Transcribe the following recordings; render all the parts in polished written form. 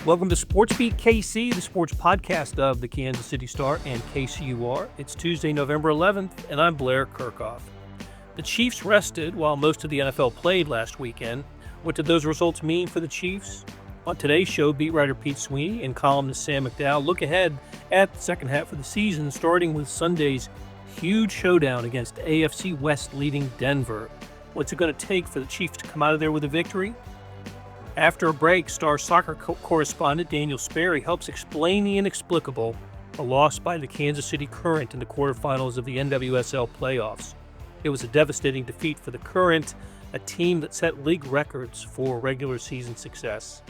Welcome to SportsBeat KC, the sports podcast of the Kansas City Star and KCUR. It's Tuesday, November 11th, and I'm Blair Kerkhoff. The Chiefs rested while most of the NFL played last weekend. What did those results mean for the Chiefs? On today's show, beat writer Pete Sweeney and columnist Sam McDowell look ahead at the second half of the season, starting with Sunday's huge showdown against AFC West leading Denver. What's it going to take for the Chiefs to come out of there with a victory? After a break, Star soccer correspondent Daniel Sperry helps explain the inexplicable, a loss by the Kansas City Current in the quarterfinals of the NWSL playoffs. It was a devastating defeat for the Current, a team that set league records for regular season success.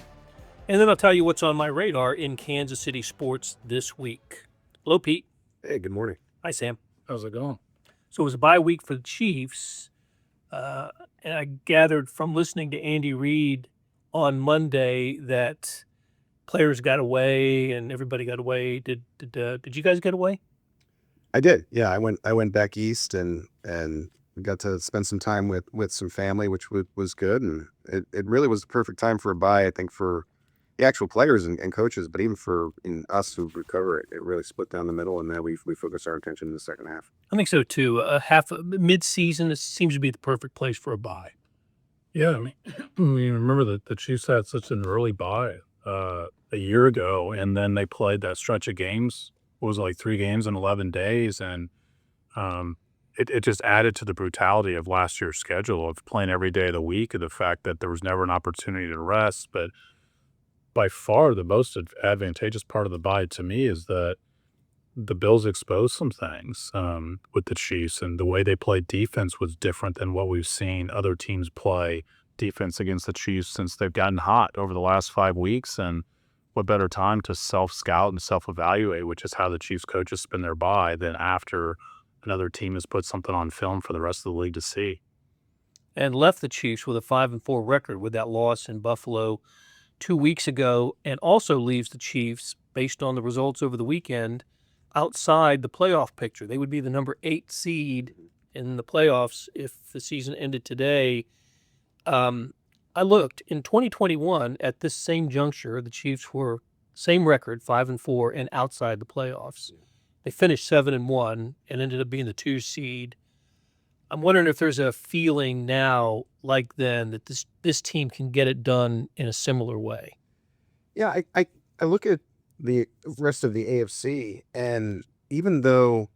And then I'll tell you what's on my radar in Kansas City sports this week. Hello, Pete. Hey, good morning. Hi, Sam. How's it going? So it was a bye week for the Chiefs, and I gathered from listening to Andy Reid on Monday that players got away and everybody got away. Did you guys get away? I did. Yeah, I went back east and got to spend some time with some family, which was good. And it really was the perfect time for a bye, I think, for the actual players and coaches, but even for us who recover it. It really split down the middle, and then we focused our attention in the second half. I think so too. Mid-season, it seems to be the perfect place for a bye. Yeah, I mean, remember that the Chiefs had such an early bye a year ago, and then they played that stretch of games. It was like 3 games in 11 days, and it just added to the brutality of last year's schedule of playing every day of the week, and the fact that there was never an opportunity to rest. But by far, the most advantageous part of the bye to me is that the Bills exposed some things with the Chiefs, and the way they played defense was different than what we've seen other teams play defense against the Chiefs since they've gotten hot over the last 5 weeks. And what better time to self-scout and self-evaluate, which is how the Chiefs coaches spin their bye, than after another team has put something on film for the rest of the league to see. And left the Chiefs with a 5-4 record with that loss in Buffalo 2 weeks ago, and also leaves the Chiefs, based on the results over the weekend, outside the playoff picture. They would be the number 8 seed in the playoffs if the season ended today. I looked in 2021 at this same juncture. The Chiefs were same record, 5-4, and outside the playoffs. They finished 7-1 and ended up being the 2 seed. I'm wondering if there's a feeling now, like then, that this team can get it done in a similar way. Yeah, I look at the rest of the AFC, and even though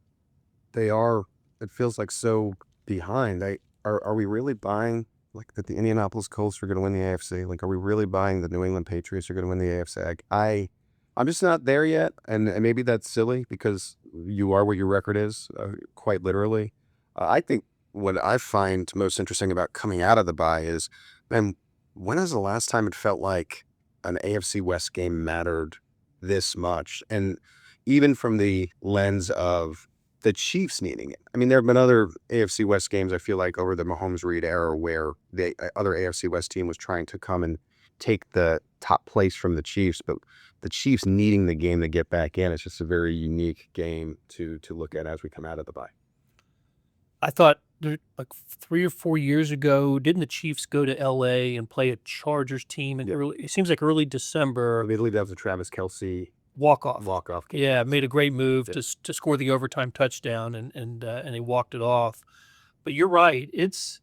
it feels like so behind, are we really buying like that the Indianapolis Colts are going to win the AFC? Like, are we really buying the New England Patriots are going to win the AFC? I'm just not there yet, and maybe that's silly because you are where your record is, quite literally. I think what I find most interesting about coming out of the bye is, man, when is the last time it felt like an AFC West game mattered this much? And even from the lens of the Chiefs needing it. I mean, there have been other AFC West games, I feel like, over the Mahomes-Reid era where the other AFC West team was trying to come and take the top place from the Chiefs, but the Chiefs needing the game to get back in. It's just a very unique game to look at as we come out of the bye. I thought like 3 or 4 years ago, didn't the Chiefs go to L.A. and play a Chargers team? It seems like early December. I believe that was a Travis Kelce walk-off game. Yeah, made a great move to score the overtime touchdown, and they walked it off. But you're right. It's,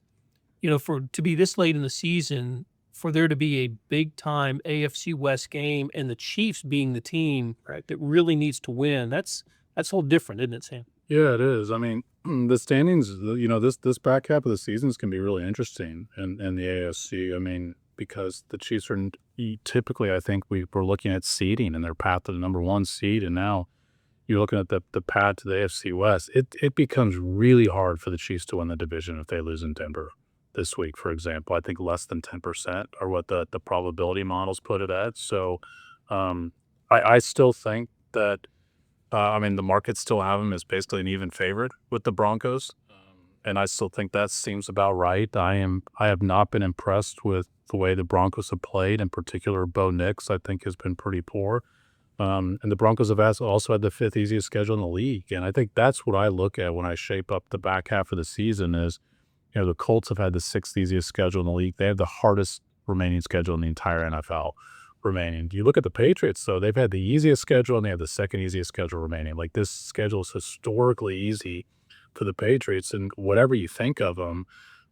to be this late in the season, for there to be a big-time AFC West game and the Chiefs being the team that really needs to win, that's a little different, isn't it, Sam? Yeah, it is. I mean, the standings, this back half of the seasons can be really interesting in the AFC. I mean, because the Chiefs are typically, I think we're looking at seeding and their path to the number 1 seed, and now you're looking at the path to the AFC West. It becomes really hard for the Chiefs to win the division if they lose in Denver this week, for example. I think less than 10% are what the probability models put it at. So I still think that, the markets still have them as basically an even favorite with the Broncos. And I still think that seems about right. I have not been impressed with the way the Broncos have played. In particular, Bo Nix, I think, has been pretty poor. And the Broncos have also had the 5th easiest schedule in the league. And I think that's what I look at when I shape up the back half of the season is, the Colts have had the 6th easiest schedule in the league. They have the hardest remaining schedule in the entire NFL. remaining. You look at the Patriots, though, they've had the easiest schedule and they have the second easiest schedule remaining. Like, this schedule is historically easy for the Patriots, and whatever you think of them,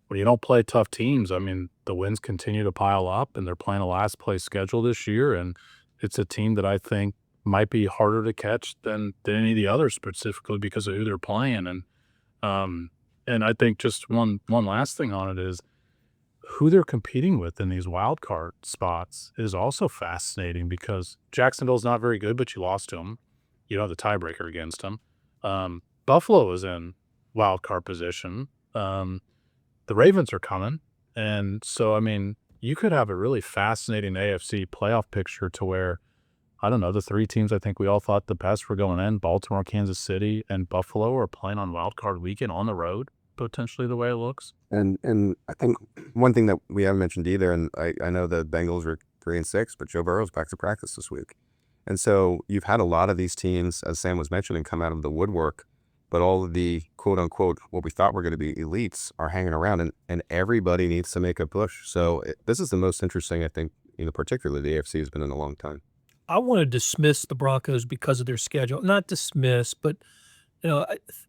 when you don't play tough teams, I mean, the wins continue to pile up, and they're playing a last place schedule this year, and it's a team that I think might be harder to catch than any of the others, specifically because of who they're playing. And I think just one last thing on it is who they're competing with in these wild card spots is also fascinating, because Jacksonville's not very good, but you lost to them. You know, the tiebreaker against them. Buffalo is in wild card position. The Ravens are coming. And so, I mean, you could have a really fascinating AFC playoff picture to where, I don't know, the three teams I think we all thought the best were going in, Baltimore, Kansas City, and Buffalo, are playing on wild card weekend on the road, potentially the way it looks. And I think one thing that we haven't mentioned either, and I know the Bengals were 3-6, but Joe Burrow's back to practice this week. And so you've had a lot of these teams, as Sam was mentioning, come out of the woodwork, but all of the quote unquote, what we thought were going to be elites are hanging around, and everybody needs to make a push. So this is the most interesting, I think, particularly the AFC has been in a long time. I want to dismiss the Broncos because of their schedule. Not dismiss, but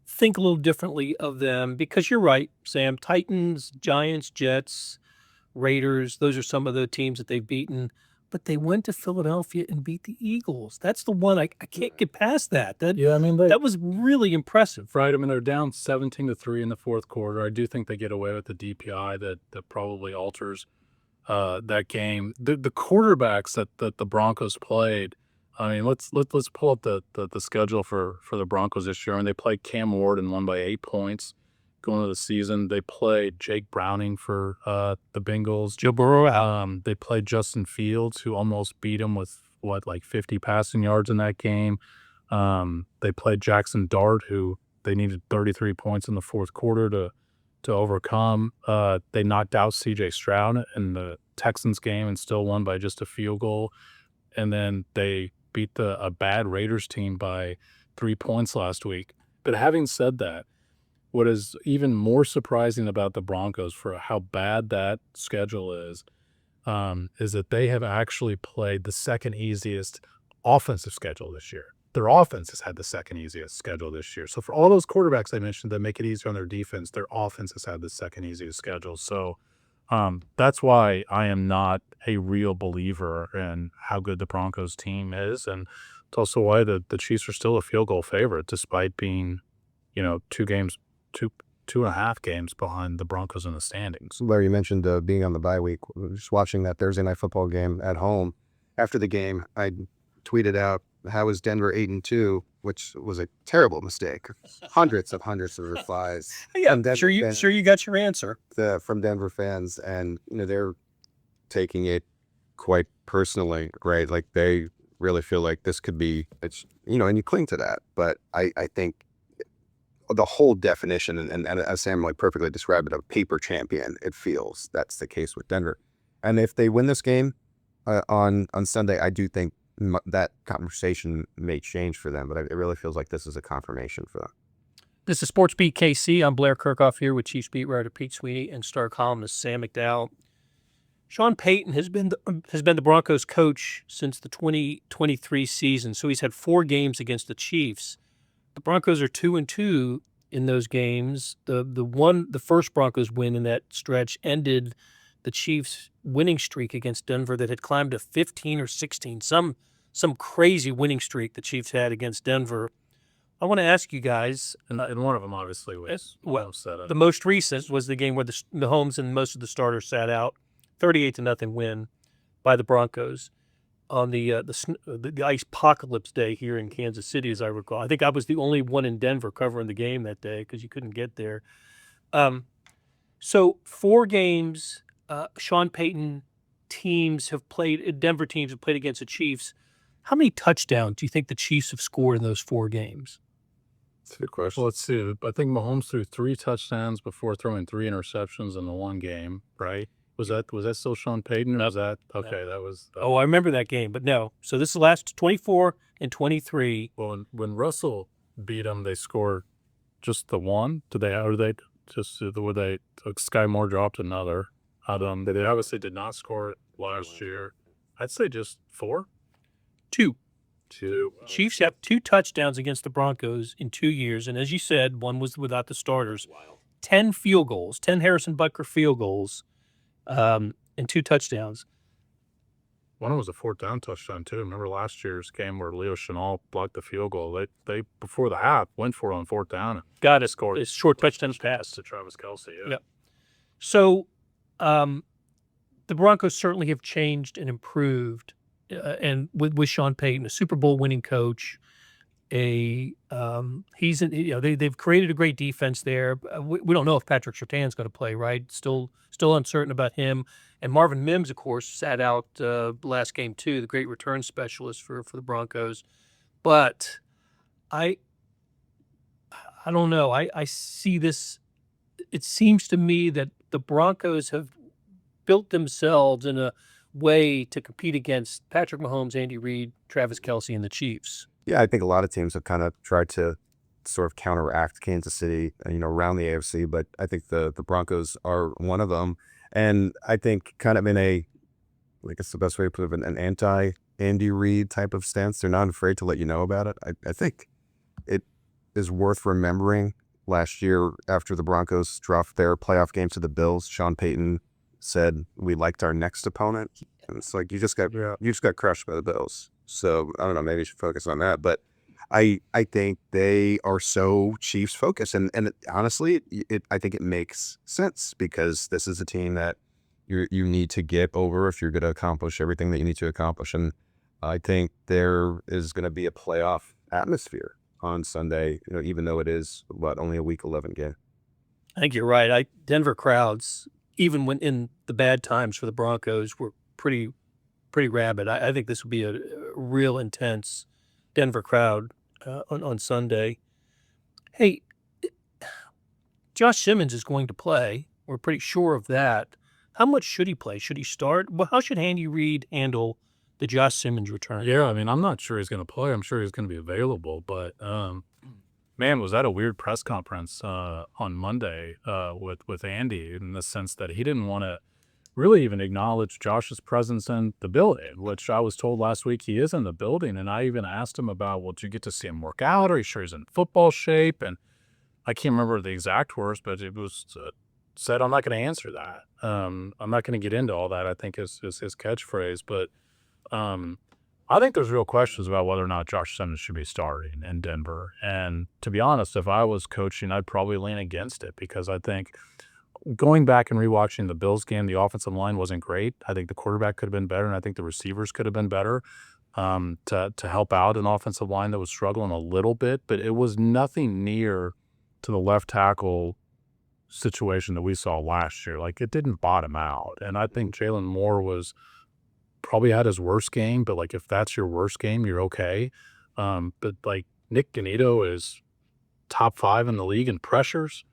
think a little differently of them, because you're right, Sam. Titans, Giants, Jets, Raiders, those are some of the teams that they've beaten. But they went to Philadelphia and beat the Eagles. That's the one I can't get past that. Yeah, I mean, that was really impressive. Right. I mean, they're down 17-3 in the fourth quarter. I do think they get away with the DPI that probably alters that game. The quarterbacks that the Broncos played, I mean, let's pull up the schedule for the Broncos this year. And they played Cam Ward and won by 8 points going into the season. They played Jake Browning for the Bengals. Joe Burrow out. They played Justin Fields, who almost beat him with, 50 passing yards in that game. They played Jackson Dart, who they needed 33 points in the fourth quarter to overcome. They knocked out C.J. Stroud in the Texans game and still won by just a field goal. And then they beat a bad Raiders team by 3 points last week. But having said that, what is even more surprising about the Broncos for how bad that schedule is that they have actually played the second easiest offensive schedule this year. Their offense has had the second easiest schedule this year. So for all those quarterbacks I mentioned that make it easier on their defense, their offense has had the second easiest schedule. So that's why I am not a real believer in how good the Broncos team is. And it's also why the Chiefs are still a field goal favorite, despite being, 2.5 games behind the Broncos in the standings. Larry, you mentioned being on the bye week. Just watching that Thursday night football game at home. After the game, I tweeted out, how is Denver 8-2, which was a terrible mistake. Hundreds of replies. Yeah, sure you got your answer. From Denver fans, and they're taking it quite personally, right? Like, they really feel like this could be, and you cling to that. But I think the whole definition, and as Sam perfectly described it, a paper champion, it feels that's the case with Denver. And if they win this game on Sunday, I do think that conversation may change for them, but it really feels like this is a confirmation for them. This is SportsBeat KC. I'm Blair Kerkhoff here with Chiefs beat writer Pete Sweeney and star columnist Sam McDowell. Sean Payton has been the Broncos coach since the 2023 season, so he's had 4 games against the Chiefs. The Broncos are 2-2 in those games. The first Broncos win in that stretch ended the Chiefs' winning streak against Denver that had climbed to 15 or 16. Some crazy winning streak the Chiefs had against Denver. I want to ask you guys, and one of them obviously was the most recent was the game where the Mahomes and most of the starters sat out, 38-0 win by the Broncos on the ice apocalypse day here in Kansas City, as I recall. I think I was the only one in Denver covering the game that day because you couldn't get there. So 4 games Sean Payton teams have played, Denver teams have played against the Chiefs. How many touchdowns do you think the Chiefs have scored in those 4 games? That's a good question. Well, let's see. I think Mahomes threw 3 touchdowns before throwing 3 interceptions in the one game, right? Was that still Sean Payton? Or was that okay? No. That was. I remember that game, but no. So this is the last 24 and 23. Well, when Russell beat them, they scored just the one. Sky Moore dropped another? They obviously did not score it last year. I'd say just 4. 2. 2. Chiefs have 2 touchdowns against the Broncos in 2 years, and as you said, one was without the starters. 10 field goals, 10 Harrison Butker field goals, and 2 touchdowns. One was a 4th down touchdown too. Remember last year's game where Leo Chenal blocked the field goal? They before the half went for it on 4th down and Got it. scored. It's short touchdown pass to Travis Kelce. Yeah. Yep. So, the Broncos certainly have changed and improved, and with Sean Payton, a Super Bowl winning coach, they've created a great defense there. We don't know if Patrick Surtain's going to play, right? Still uncertain about him. And Marvin Mims, of course, sat out last game too, the great return specialist for the Broncos. But I don't know. I see this. It seems to me that the Broncos have built themselves in a way to compete against Patrick Mahomes, Andy Reid, Travis Kelce, and the Chiefs. Yeah, I think a lot of teams have kind of tried to sort of counteract Kansas City, around the AFC, but I think the Broncos are one of them. And I think kind of in I guess the best way to put it, an anti-Andy Reid type of stance. They're not afraid to let you know about it. I think it is worth remembering last year after the Broncos dropped their playoff game to the Bills, Sean Payton said, "We liked our next opponent." And it's like, you just got crushed by the Bills. So I don't know, maybe you should focus on that. But I think they are so Chiefs focused, and honestly, I think it makes sense because this is a team that you need to get over if you're going to accomplish everything that you need to accomplish. And I think there is going to be a playoff atmosphere on Sunday, even though it is only a Week 11 game. I think you're right. Denver crowds, even when in the bad times for the Broncos, were pretty rabid. I think this will be a real intense Denver crowd on Sunday. Hey, Josh Simmons is going to play. We're pretty sure of that. How much should he play? Should he start? Well, how should Andy Reid handle the Josh Simmons return? Yeah, I mean, I'm not sure he's going to play. I'm sure he's going to be available. But, man, was that a weird press conference on Monday with Andy in the sense that he didn't want to really even acknowledge Josh's presence in the building, which I was told last week he is in the building. And I even asked him about, well, did you get to see him work out? Are you sure he's in football shape? And I can't remember the exact words, but it was said, I'm not going to answer that. I'm not going to get into all that, I think is his catchphrase. But I think there's real questions about whether or not Josh Simmons should be starting in Denver. And to be honest, if I was coaching, I'd probably lean against it because I think going back and rewatching the Bills game, the offensive line wasn't great. I think the quarterback could have been better, and I think the receivers could have been better to help out an offensive line that was struggling a little bit. But it was nothing near to the left tackle situation that we saw last year. Like, it didn't bottom out. And I think Jalen Moore probably had his worst game, but like if that's your worst game, you're okay. But like Nick Ganito is top 5 in the league in pressures.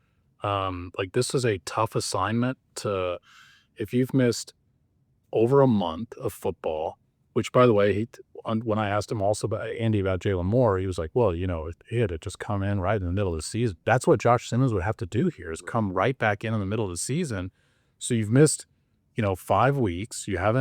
Like this is a tough assignment if you've missed over a month of football, which by the way, when I asked him also about Andy about Jalen Moore, he was like, well, he had to just come in right in the middle of the season. That's what Josh Simmons would have to do here is come right back in the middle of the season. So you've missed 5 weeks. We have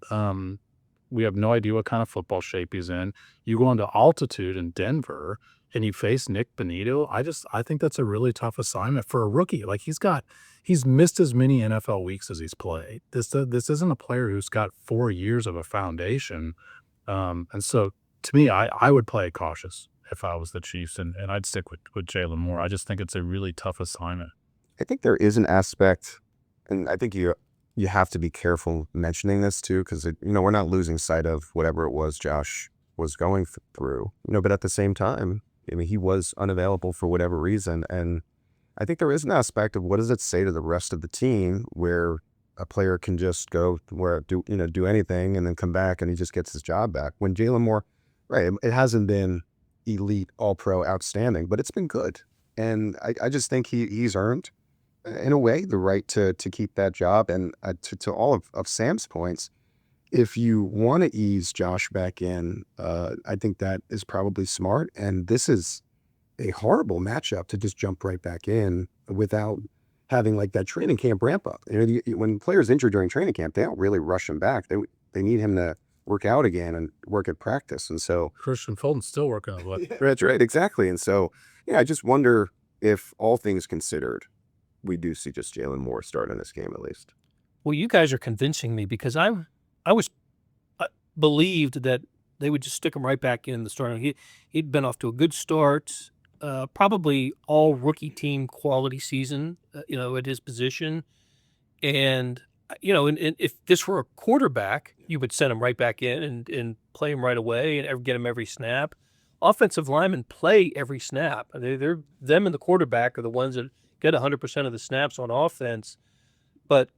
no idea what kind of football shape he's in. You go into altitude in Denver and you face Nick Bonito. I think that's a really tough assignment for a rookie. Like he's missed as many NFL weeks as he's played. This isn't a player who's got 4 years of a foundation. And so to me, I would play it cautious if I was the Chiefs and I'd stick with Jalen Moore. I just think it's a really tough assignment. I think there is an aspect, and I think you have to be careful mentioning this too, because we're not losing sight of whatever it was Josh was going through. But at the same time, he was unavailable for whatever reason, and I think there is an aspect of what does it say to the rest of the team where a player can just go do anything and then come back and he just gets his job back. When Jalen Moore, right, it hasn't been elite, all-pro, outstanding, but it's been good, and I just think he's earned, in a way, the right to keep that job. And to all of Sam's points, if you want to ease Josh back in, I think that is probably smart. And this is a horrible matchup to just jump right back in without having like that training camp ramp up. When players injure during training camp, they don't really rush them back. they need him to work out again and work at practice. And so Christian Fulton's still working on it. that's right, exactly. And so, yeah, I just wonder if all things considered, we do see just Jalen Moore start in this game at least. Well, you guys are convincing me because I believed that they would just stick him right back in the starting. He'd been off to a good start, probably all rookie team quality season, at his position. And, and if this were a quarterback, you would send him right back in and play him right away and get him every snap. Offensive linemen play every snap. They're them and the quarterback are the ones that get 100% of the snaps on offense. But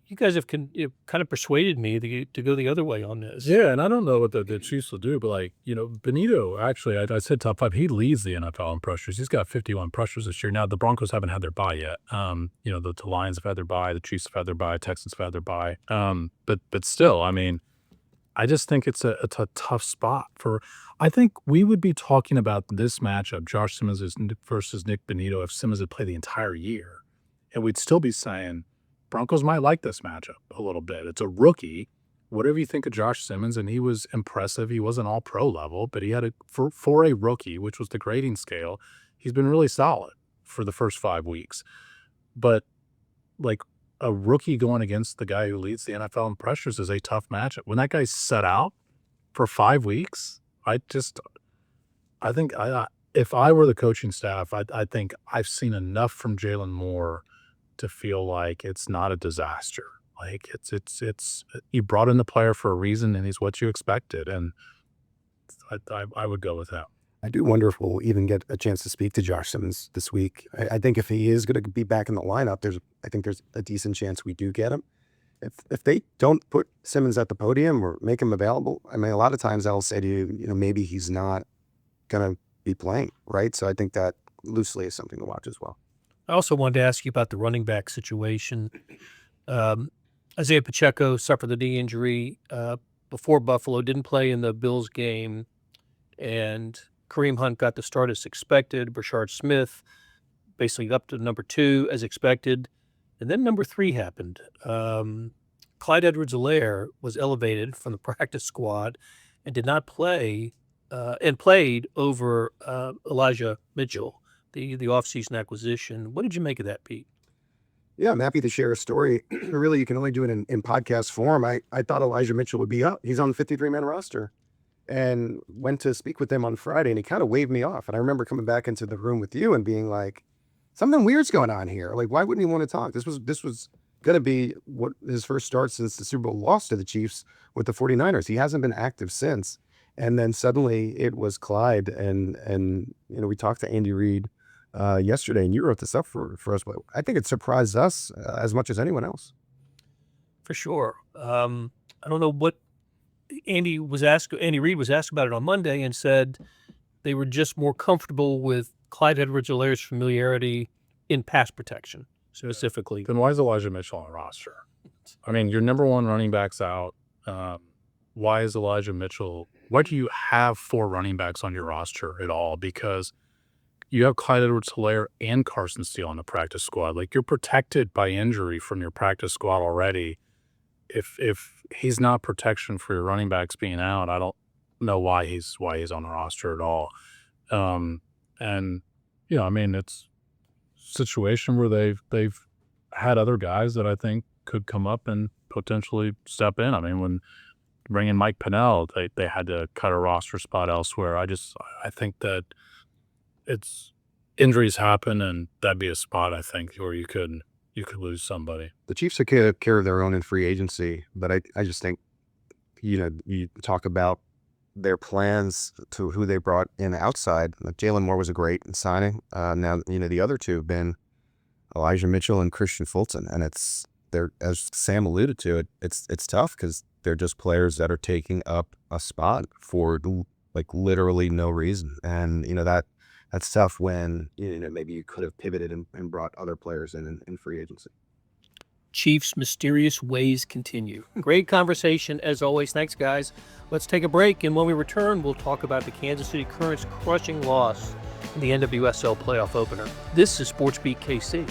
you guys have kind of persuaded me to go the other way on this. Yeah, and I don't know what the Chiefs will do, but Benito, actually, I said top 5. He leads the NFL in pressures. He's got 51 pressures this year. Now, the Broncos haven't had their bye yet. The Lions have had their bye, the Chiefs have had their bye, Texans have had their bye. But still, I just think it's a tough spot for. I think we would be talking about this matchup, Josh Simmons versus Nick Benito, if Simmons had played the entire year, and we'd still be saying Broncos might like this matchup a little bit. It's a rookie. Whatever you think of Josh Simmons, and he was impressive. He wasn't all pro level, but he had for a rookie, which was the grading scale, he's been really solid for the first 5 weeks. But like a rookie going against the guy who leads the NFL in pressures is a tough matchup. When that guy's set out for 5 weeks, I think if I were the coaching staff, I think I've seen enough from Jalen Moore to feel like it's not a disaster. Like it's you brought in the player for a reason, and he's what you expected, and I would go with that. I do wonder if we'll even get a chance to speak to Josh Simmons this week. I think if he is going to be back in the lineup, I think there's a decent chance we do get him. If they don't put Simmons at the podium or make him available, a lot of times I'll say to you, maybe he's not going to be playing, right? So I think that loosely is something to watch as well. I also wanted to ask you about the running back situation. Isaiah Pacheco suffered the knee injury before Buffalo, didn't play in the Bills game, and Kareem Hunt got the start as expected. Brashard Smith basically up to number 2 as expected. And then number 3 happened. Clyde Edwards-Helaire was elevated from the practice squad and did not play and played over Elijah Mitchell, the offseason acquisition. What did you make of that, Pete? Yeah, I'm happy to share a story. Really, you can only do it in podcast form. I thought Elijah Mitchell would be up. He's on the 53-man roster. And went to speak with him on Friday, and he kind of waved me off. And I remember coming back into the room with you and being like, something weird's going on here. Like, why wouldn't he want to talk? This was going to be what his first start since the Super Bowl loss to the Chiefs with the 49ers. He hasn't been active since. And then suddenly it was Clyde. And we talked to Andy Reid yesterday, and you wrote this up for us. But I think it surprised us as much as anyone else. For sure. I don't know what Andy Reid was asked about it on Monday and said they were just more comfortable with Clyde Edwards-Helaire's familiarity in pass protection, specifically. Then why is Elijah Mitchell on the roster? Your number 1 running back's out. Why is Elijah Mitchell? Why do you have 4 running backs on your roster at all? Because you have Clyde Edwards-Helaire and Carson Steele on the practice squad. Like, you're protected by injury from your practice squad already. If he's not protection for your running backs being out, I don't know why he's on the roster at all. It's a situation where they've had other guys that I think could come up and potentially step in. When bringing Mike Pennell, they had to cut a roster spot elsewhere. I think that it's injuries happen, and that'd be a spot I think where you could lose somebody. The Chiefs take care of their own in free agency, but I just think, you talk about their plans to who they brought in outside. Like Jalen Moore was a great signing. Now, the other 2 have been Elijah Mitchell and Christian Fulton, and they're, as Sam alluded to, it's tough because they're just players that are taking up a spot for like literally no reason, and that's tough when maybe you could have pivoted and brought other players in free agency. Chiefs' mysterious ways continue. Great conversation as always. Thanks, guys. Let's take a break, and when we return, we'll talk about the Kansas City Current's crushing loss in the NWSL playoff opener. This is SportsBeat KC.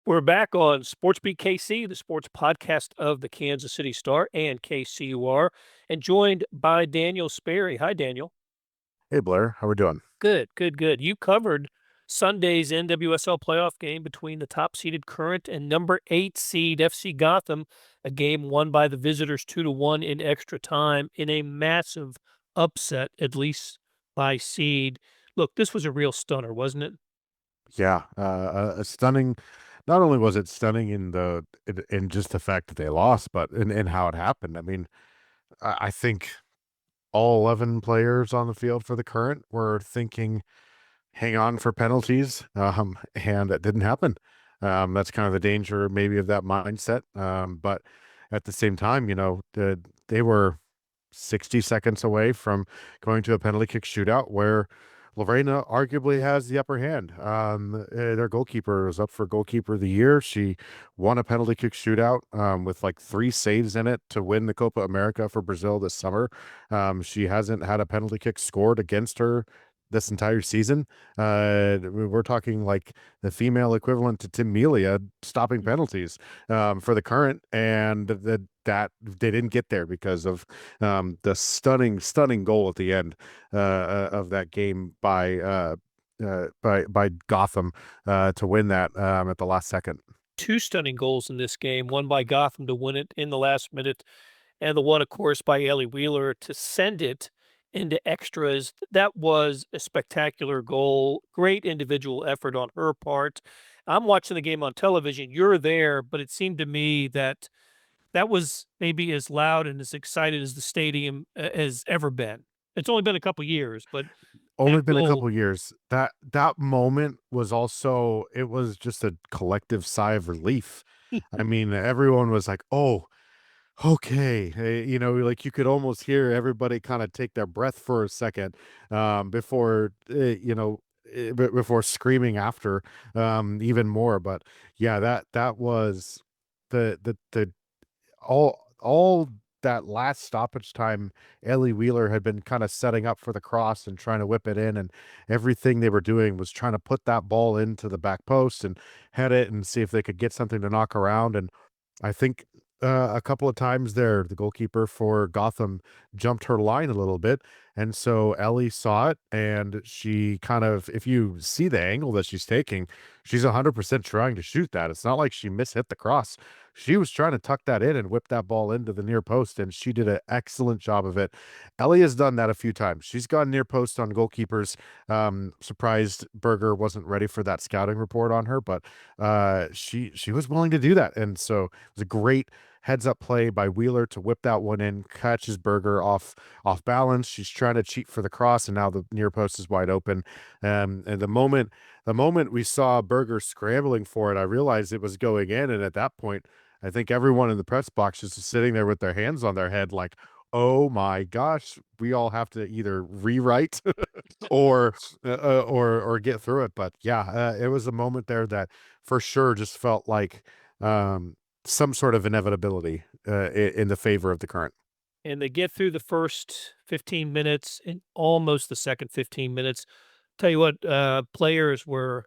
We're back on SportsBeat KC, the sports podcast of the Kansas City Star and KCUR, and joined by Daniel Sperry. Hi, Daniel. Hey, Blair. How we doing? Good, good, good. You covered Sunday's NWSL playoff game between the top-seeded current and number 8 seed FC Gotham, a game won by the visitors 2-1 in extra time in a massive upset, at least by seed. Look, this was a real stunner, wasn't it? Yeah, a stunning. Not only was it stunning in just the fact that they lost, but in how it happened. I mean, I think all 11 players on the field for the Current were thinking, "Hang on for penalties," and it didn't happen. That's kind of the danger, maybe, of that mindset. But at the same time, they were 60 seconds away from going to a penalty kick shootout where Lorena arguably has the upper hand. Their goalkeeper was up for goalkeeper of the year. She won a penalty kick shootout with like 3 saves in it to win the Copa America for Brazil this summer. She hasn't had a penalty kick scored against her this entire season. We're talking like the female equivalent to Tim Melia stopping penalties for the Current, and that they didn't get there because of the stunning goal at the end of that game by Gotham to win that at the last second. 2 stunning goals in this game, one by Gotham to win it in the last minute, and the one, of course, by Ellie Wheeler to send it into extras. That was a spectacular goal. Great individual effort on her part. I'm watching the game on television. You're there, but it seemed to me that that was maybe as loud and as excited as the stadium has ever been. It's only been a couple years, but Only been a couple years. That moment was also, it was just a collective sigh of relief. I mean, everyone was like, "Oh, okay." Like you could almost hear everybody kind of take their breath for a second before before screaming after even more. But yeah, that was the all that last stoppage time. Ellie Wheeler had been kind of setting up for the cross and trying to whip it in, and everything they were doing was trying to put that ball into the back post and head it and see if they could get something to knock around. And I think a couple of times there, the goalkeeper for Gotham jumped her line a little bit. And so Ellie saw it, and she kind of, if you see the angle that she's taking, she's 100% trying to shoot that. It's not like she mishit the cross. She was trying to tuck that in and whip that ball into the near post, and she did an excellent job of it. Ellie has done that a few times. She's gone near post on goalkeepers. Surprised Berger wasn't ready for that scouting report on her, but she was willing to do that. And so it was a great heads up play by Wheeler to whip that one in, catches Berger off balance. She's trying to cheat for the cross, and now the near post is wide open. And the moment we saw Berger scrambling for it, I realized it was going in. And at that point, I think everyone in the press box is just sitting there with their hands on their head, like, "Oh my gosh, we all have to either rewrite or get through it." But yeah, it was a moment there that for sure just felt like some sort of inevitability in the favor of the Current. And they get through the first 15 minutes and almost the second 15 minutes. Tell you what, players were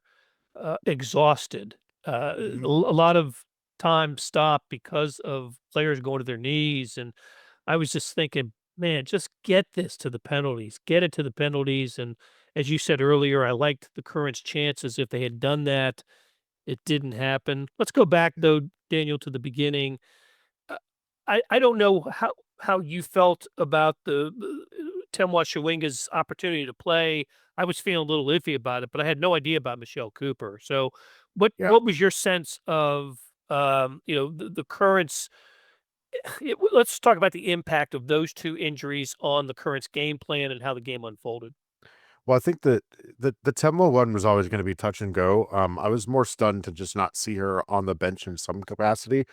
exhausted. A lot of time stopped because of players going to their knees. And I was just thinking, man, just get this to the penalties, get it to the penalties. And as you said earlier, I liked the Current's chances. If they had done that, it didn't happen. Let's go back, though, Daniel, to the beginning. I don't know how you felt about the Temwa Chawinga's opportunity to play. I was feeling a little iffy about it, but I had no idea about Michelle Cooper. So what was your sense of the Currents? Let's talk about the impact of those 2 injuries on the Currents game plan and how the game unfolded. Well, I think that the Temwa one was always going to be touch and go. I was more stunned to just not see her on the bench in some capacity.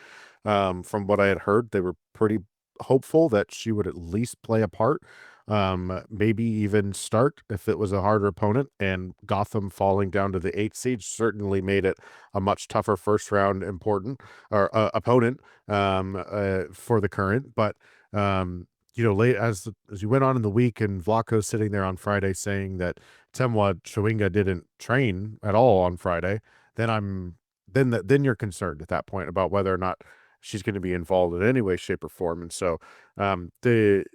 From what I had heard, they were pretty hopeful that she would at least play a part, maybe even start if it was a harder opponent. And Gotham falling down to the 8th seed certainly made it a much tougher first round opponent for the Current. But late as you went on in the week, and Vlaco sitting there on Friday saying that Temwa Chawinga didn't train at all on Friday, then I'm then you're concerned at that point about whether or not she's going to be involved in any way, shape, or form. And so the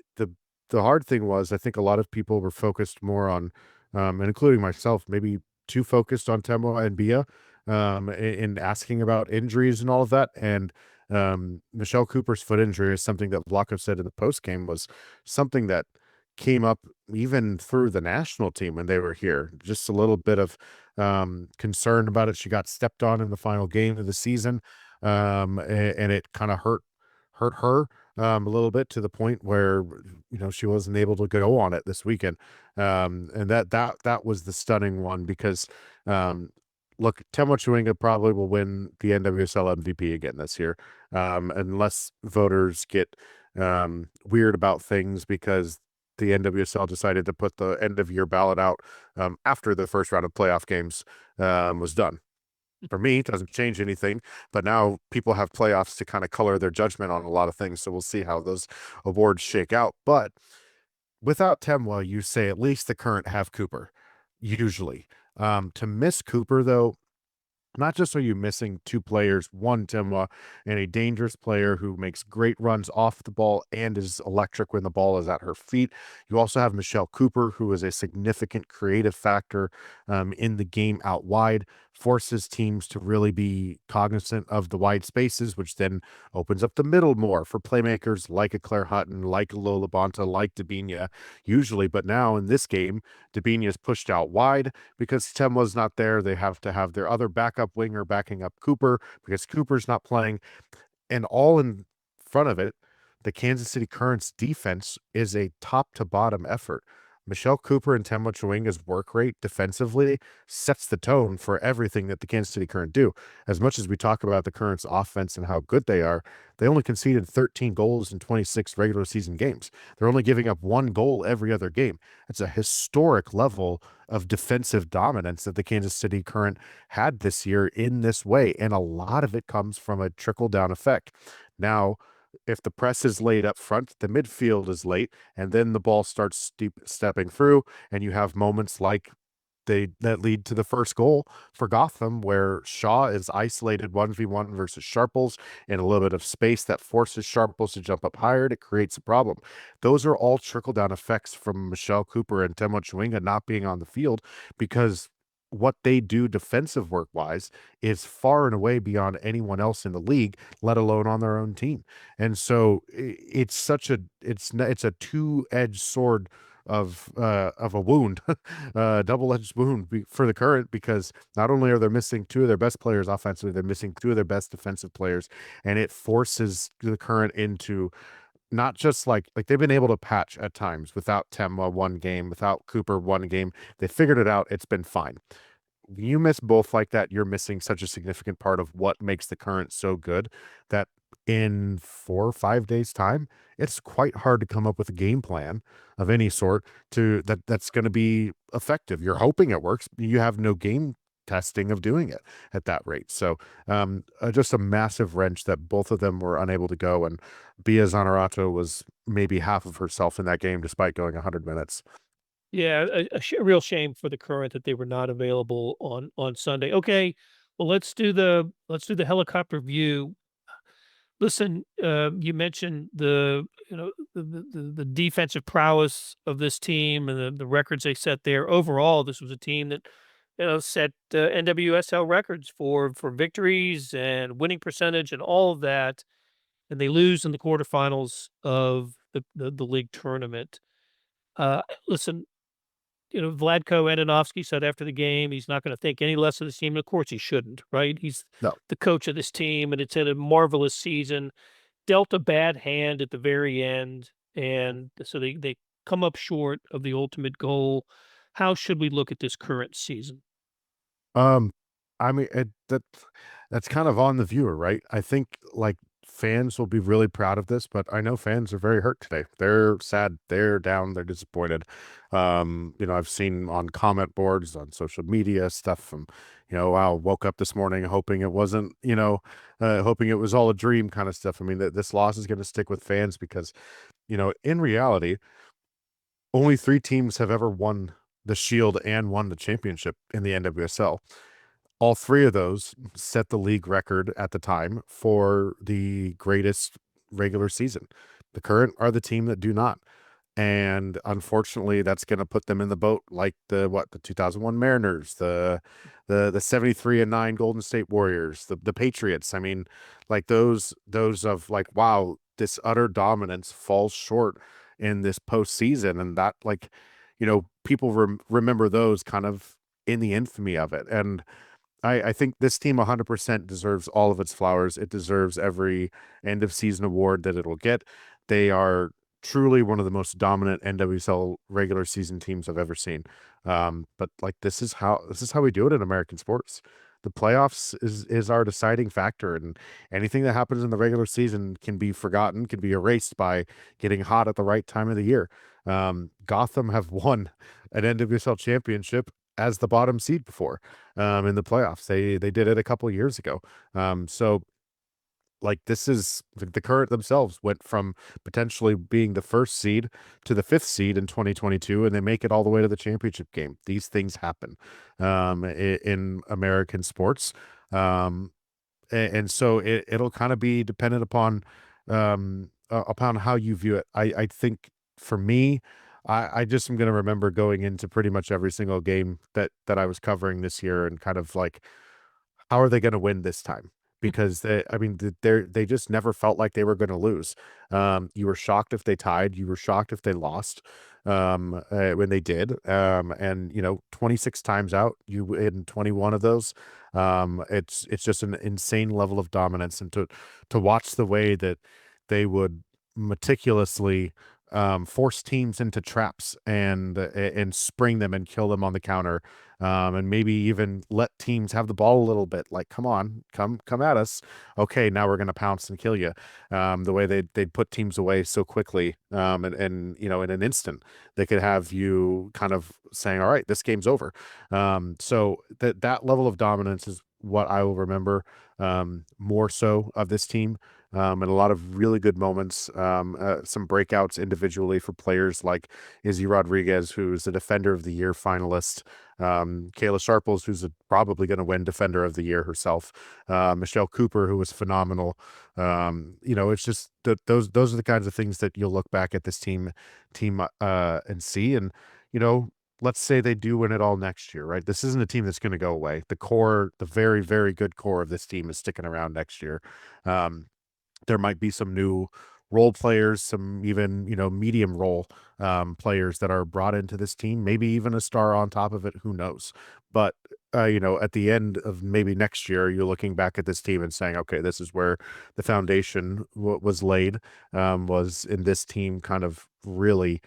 hard thing was, I think a lot of people were focused more on, and including myself, maybe too focused on Temwa and Bia, in asking about injuries and all of that. And Michelle Cooper's foot injury is something that Vlatko said in the post game was something that came up even through the national team when they were here. Just a little bit of concern about it. She got stepped on in the final game of the season, and it kind of hurt her a little bit, to the point where she wasn't able to go on it this weekend. And that was the stunning one, because look, Temo Chewinga probably will win the NWSL MVP again this year, unless voters get weird about things, because the NWSL decided to put the end of year ballot out after the first round of playoff games was done. For me, it doesn't change anything, but now people have playoffs to kind of color their judgment on a lot of things. So we'll see how those awards shake out. But without Temwa, you say at least the current have Cooper, usually. To miss Cooper, though, not just are you missing two players, one Timwa, and a dangerous player who makes great runs off the ball and is electric when the ball is at her feet. You also have Michelle Cooper, who is a significant creative factor in the game out wide, forces teams to really be cognizant of the wide spaces, which then opens up the middle more for playmakers like a Claire Hutton, like a Lola Bonta, like Dabinia, usually. But now in this game, Dabinia is pushed out wide because Temwa's not there. They have to have their other backup winger backing up Cooper because Cooper's not playing. And all in front of it, the Kansas City Currents defense is a top to bottom effort. Michelle Cooper and Temwa Chewinga's work rate defensively sets the tone for everything that the Kansas City Current do. As much as we talk about the Currents offense and how good they are, they only conceded 13 goals in 26 regular season games. They're only giving up 1 goal every other game. It's a historic level of defensive dominance that the Kansas City Current had this year in this way. And a lot of it comes from a trickle-down effect. Now, if the press is laid up front, the midfield is late, and then the ball starts stepping through, and you have moments like that lead to the first goal for Gotham, where Shaw is isolated 1v1 versus Sharples in a little bit of space that forces Sharples to jump up higher. It creates a problem. Those are all trickle-down effects from Michelle Cooper and Temwa Chewinga not being on the field, because what they do defensive work-wise is far and away beyond anyone else in the league, let alone on their own team. And so it's a two-edged sword of a wound, double-edged wound for the Current, because not only are they missing two of their best players offensively, they're missing two of their best defensive players, and it forces the Current into not just like they've been able to patch at times without Temwa one game, without Cooper one game. They figured it out. It's been fine. You miss both like that, you're missing such a significant part of what makes the Current so good that in 4 or 5 days time, it's quite hard to come up with a game plan of any sort that's going to be effective. You're hoping it works. You have no game testing of doing it at that rate. So just a massive wrench that both of them were unable to go. And Bia Zanerato was maybe half of herself in that game, despite going 100 minutes. Yeah, a real shame for the Current that they were not available on Sunday. Okay, well let's do the helicopter view. Listen, you mentioned the defensive prowess of this team and the records they set there. Overall, this was a team that set NWSL records for victories and winning percentage and all of that, and they lose in the quarterfinals of the league tournament. Listen, Vladko Andonovski said after the game he's not going to think any less of this team. And of course, he shouldn't, right? He's the coach of this team, and it's had a marvelous season. Dealt a bad hand at the very end, and so they come up short of the ultimate goal. How should we look at this current season? I mean, that's kind of on the viewer, right? I think like fans will be really proud of this, but I know fans are very hurt today. They're sad, they're down, they're disappointed. I've seen on comment boards, on social media, stuff from, wow, woke up this morning hoping it wasn't, hoping it was all a dream kind of stuff. I mean, this loss is going to stick with fans because, in reality, only 3 teams have ever won the Shield and won the championship in the NWSL. All three of those set the league record at the time for the greatest regular season. The Current are the team that do not. And unfortunately, that's going to put them in the boat like the 2001 Mariners, the 73-9 Golden State Warriors, the Patriots. I mean, like those of like, wow, this utter dominance falls short in this postseason, and that, like, people remember those kind of in the infamy of it. And I think this team 100% deserves all of its flowers. It deserves every end of season award that it'll get. They are truly one of the most dominant NWSL regular season teams I've ever seen. But like, this is how we do it in American sports. The playoffs is our deciding factor, and anything that happens in the regular season can be forgotten, can be erased by getting hot at the right time of the year. Gotham have won an NWSL championship as the bottom seed before, in the playoffs. They did it a couple of years ago. So like, this is the Current themselves went from potentially being the first seed to the fifth seed in 2022, and they make it all the way to the championship game. These things happen in American sports. And so it'll kind of be dependent upon how you view it. I think for me, I just am going to remember going into pretty much every single game that I was covering this year, and kind of like, how are they going to win this time? Because they just never felt like they were going to lose. You were shocked if they tied. You were shocked if they lost when they did. And 26 times out, you in 21 of those. It's just an insane level of dominance, and to watch the way that they would meticulously force teams into traps and spring them and kill them on the counter, and maybe even let teams have the ball a little bit. Like, come on, come at us. Okay, now we're going to pounce and kill you. The way they'd put teams away so quickly, and in an instant, they could have you kind of saying, all right, this game's over. So that level of dominance is what I will remember more so of this team. And a lot of really good moments, some breakouts individually for players like Izzy Rodriguez, who's the Defender of the Year finalist, Kayla Sharples, who's probably going to win Defender of the Year herself, Michelle Cooper, who was phenomenal. It's just those are the kinds of things that you'll look back at this team and see. And let's say they do win it all next year, right? This isn't a team that's going to go away. The core, the very, very good core of this team, is sticking around next year. There might be some new role players, some even, medium role players that are brought into this team, maybe even a star on top of it, who knows. But, at the end of maybe next year, you're looking back at this team and saying, okay, this is where the foundation was laid, was in this team kind of really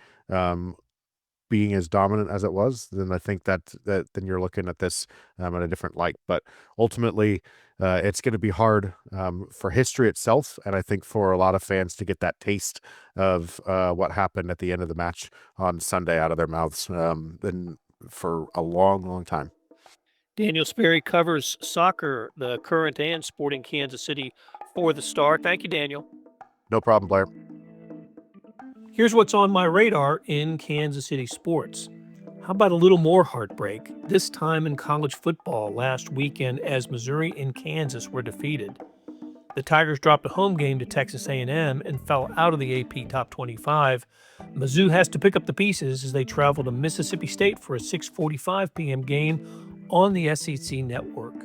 being as dominant as it was. Then I think that then you're looking at this in a different light. But ultimately, it's going to be hard for history itself, and I think for a lot of fans to get that taste of what happened at the end of the match on Sunday out of their mouths, and for a long, long time. Daniel Sperry covers soccer, the Current and Sporting Kansas City for the Star. Thank you, Daniel. No problem, Blair. Here's what's on my radar in Kansas City sports. How about a little more heartbreak, this time in college football last weekend as Missouri and Kansas were defeated. The Tigers dropped a home game to Texas A&M and fell out of the AP Top 25. Mizzou has to pick up the pieces as they travel to Mississippi State for a 6:45 p.m. game on the SEC network.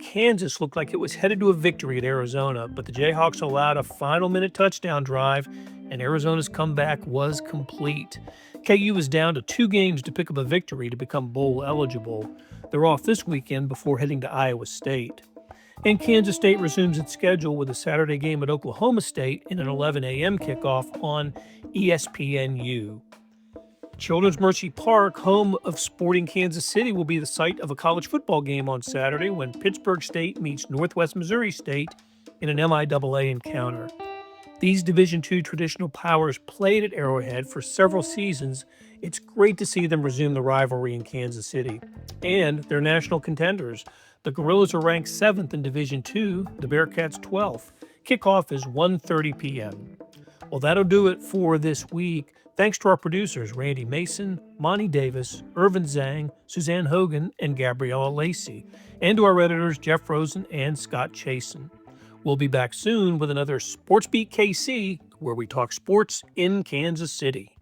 Kansas looked like it was headed to a victory at Arizona, but the Jayhawks allowed a final-minute touchdown drive, and Arizona's comeback was complete. KU was down to 2 games to pick up a victory to become bowl eligible. They're off this weekend before heading to Iowa State. And Kansas State resumes its schedule with a Saturday game at Oklahoma State in an 11 a.m. kickoff on ESPNU. Children's Mercy Park, home of Sporting Kansas City, will be the site of a college football game on Saturday when Pittsburgh State meets Northwest Missouri State in an MIAA encounter. These Division II traditional powers played at Arrowhead for several seasons. It's great to see them resume the rivalry in Kansas City. And they're national contenders. The Gorillas are ranked 7th in Division II, the Bearcats 12th. Kickoff is 1:30 p.m. Well, that'll do it for this week. Thanks to our producers, Randy Mason, Monty Davis, Irvin Zhang, Suzanne Hogan, and Gabriella Lacey, and to our editors, Jeff Rosen and Scott Chasen. We'll be back soon with another SportsBeat KC, where we talk sports in Kansas City.